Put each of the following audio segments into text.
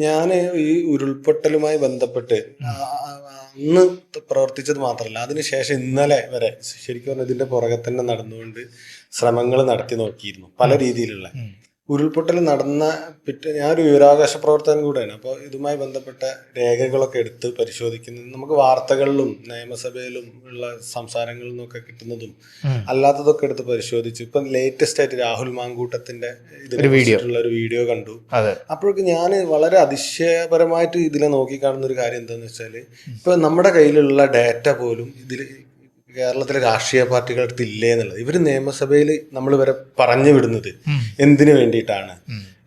ഞാൻ ഈ ഉരുൾപൊട്ടലുമായി ബന്ധപ്പെട്ട് അന്ന് പ്രവർത്തിച്ചത് മാത്രമല്ല, അതിനുശേഷം ഇന്നലെ വരെ ശരിക്കും പറഞ്ഞാൽ ഇതിന്റെ പുറകെ തന്നെ നടന്നുകൊണ്ട് ശ്രമങ്ങൾ നടത്തി നോക്കിയിരുന്നു പല രീതിയിലുള്ള. ഉരുൾപൊട്ടൽ നടന്ന ഞാനൊരു വിവരാവകാശ പ്രവർത്തകൻ കൂടെയാണ്. അപ്പോൾ ഇതുമായി ബന്ധപ്പെട്ട രേഖകളൊക്കെ എടുത്ത് പരിശോധിക്കുന്നത് നമുക്ക് വാർത്തകളിലും നിയമസഭയിലും ഉള്ള സംസാരങ്ങളിൽ നിന്നൊക്കെ കിട്ടുന്നതും അല്ലാത്തതൊക്കെ എടുത്ത് പരിശോധിച്ചു. ഇപ്പം ലേറ്റസ്റ്റ് ആയിട്ട് രാഹുൽ മാങ്കൂട്ടത്തിന്റെ ഇതിലുള്ള ഒരു വീഡിയോ കണ്ടു. അപ്പോഴേക്ക് ഞാൻ വളരെ അതിശയപരമായിട്ട് ഇതിനെ നോക്കിക്കാണുന്ന ഒരു കാര്യം എന്താണെന്ന് വെച്ചാൽ, ഇപ്പൊ നമ്മുടെ കയ്യിലുള്ള ഡാറ്റ പോലും ഇതിൽ കേരളത്തിലെ രാഷ്ട്രീയ പാർട്ടികളുടെ അടുത്ത് ഇല്ലേ എന്നുള്ളത്. ഇവര് നിയമസഭയിൽ നമ്മൾ ഇവരെ പറഞ്ഞു വിടുന്നത് എന്തിനു വേണ്ടിയിട്ടാണ്?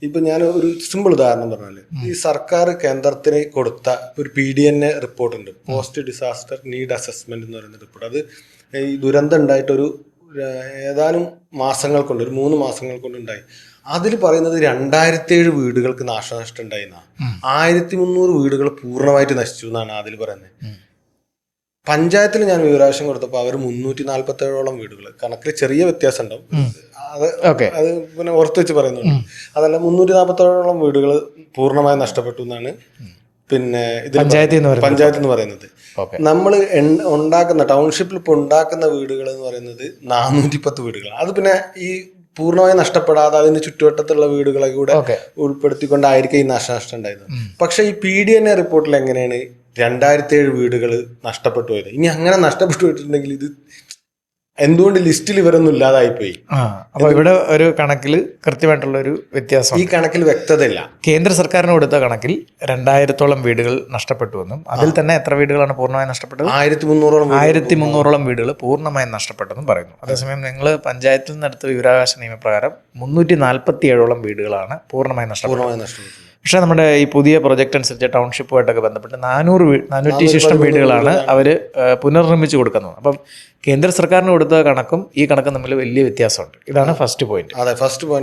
ഇപ്പൊ ഞാൻ ഒരു സിമ്പിൾ ഉദാഹരണം പറഞ്ഞാല്, ഈ സർക്കാർ കേന്ദ്രത്തിന് കൊടുത്ത ഒരു PDNA റിപ്പോർട്ട് ഉണ്ട്, പോസ്റ്റ് ഡിസാസ്റ്റർ നീഡ് അസസ്മെന്റ് എന്ന് പറയുന്ന റിപ്പോർട്ട്. അത് ഈ ദുരന്തം ഉണ്ടായിട്ടൊരു ഏതാനും മാസങ്ങൾ കൊണ്ട്, ഒരു 3 മാസങ്ങൾ കൊണ്ട് ഉണ്ടായി. അതിൽ പറയുന്നത് 2007 വീടുകൾക്ക് നാശനഷ്ടം ഉണ്ടായിരുന്ന 1300 വീടുകൾ പൂർണ്ണമായിട്ട് നശിച്ചു എന്നാണ് അതിൽ പറയുന്നത്. പഞ്ചായത്തിൽ ഞാൻ വിവരാവകാശം കൊടുത്തപ്പോൾ അവർ 347ഓളം വീടുകൾ, കണക്കിൽ ചെറിയ വ്യത്യാസം ഉണ്ടാവും, അത് പിന്നെ ഓർത്ത് വെച്ച് പറയുന്നുണ്ട്. അതല്ല, 347ഓളം വീടുകൾ പൂർണ്ണമായി നഷ്ടപ്പെട്ടു എന്നാണ് പിന്നെ ഇത് പഞ്ചായത്ത് എന്ന് പറയുന്നത്. നമ്മൾ ഉണ്ടാക്കുന്ന ടൗൺഷിപ്പിൽ ഇപ്പോൾ ഉണ്ടാക്കുന്ന വീടുകൾ എന്ന് പറയുന്നത് 410 വീടുകളാണ്. അത് പിന്നെ ഈ പൂർണ്ണമായി നഷ്ടപ്പെടാതെ അതിന് ചുറ്റുവട്ടത്തുള്ള വീടുകളെ കൂടെ ഉൾപ്പെടുത്തിക്കൊണ്ടായിരിക്കും ഈ നാശനഷ്ടം ഉണ്ടായിരുന്നത്. പക്ഷെ ഈ PDNA റിപ്പോർട്ടിൽ എങ്ങനെയാണ് 2007 വീടുകൾ നഷ്ടപ്പെട്ടു പോയത്? ഇനി അങ്ങനെ നഷ്ടപ്പെട്ടു പോയിട്ടുണ്ടെങ്കിൽ ഇത് എന്തുകൊണ്ട് ലിസ്റ്റിൽ ഇവരൊന്നും ഇല്ലാതായിപ്പോയി? അപ്പൊ ഇവിടെ ഒരു കണക്കിൽ കൃത്യമായിട്ടുള്ള ഒരു വ്യത്യാസം, ഈ കണക്കിൽ വ്യക്തതയില്ല. കേന്ദ്ര സർക്കാരിന് കൊടുത്ത കണക്കിൽ 2000ഓളം വീടുകൾ നഷ്ടപ്പെട്ടുവെന്നും അതിൽ തന്നെ എത്ര വീടുകളാണ് പൂർണ്ണമായി നഷ്ടപ്പെട്ടത്? 1300ഓളം വീടുകൾ പൂർണ്ണമായും നഷ്ടപ്പെട്ടെന്നും പറയുന്നു. അതേസമയം നിങ്ങൾ പഞ്ചായത്തിൽ നിന്ന് എടുത്ത വിവരാവകാശ നിയമപ്രകാരം 347ഓളം വീടുകളാണ് പൂർണ്ണമായി നഷ്ടപ്പെട്ടത്. പക്ഷേ നമ്മുടെ ഈ പുതിയ പ്രൊജക്ട് അനുസരിച്ച് ടൗൺഷിപ്പുമായിട്ടൊക്കെ ബന്ധപ്പെട്ട് 400 ശിഷ്ടം വീടുകളാണ് അവർ പുനർനിർമ്മിച്ച് കൊടുക്കുന്നത്. അപ്പം കേന്ദ്ര സർക്കാരിന് കൊടുത്ത കണക്കും ഈ കണക്കും തമ്മിൽ വലിയ വ്യത്യാസമുണ്ട്. ഇതാണ് ഫസ്റ്റ് പോയിന്റ്. അതെ, ഫസ്റ്റ് പോയിന്റ്.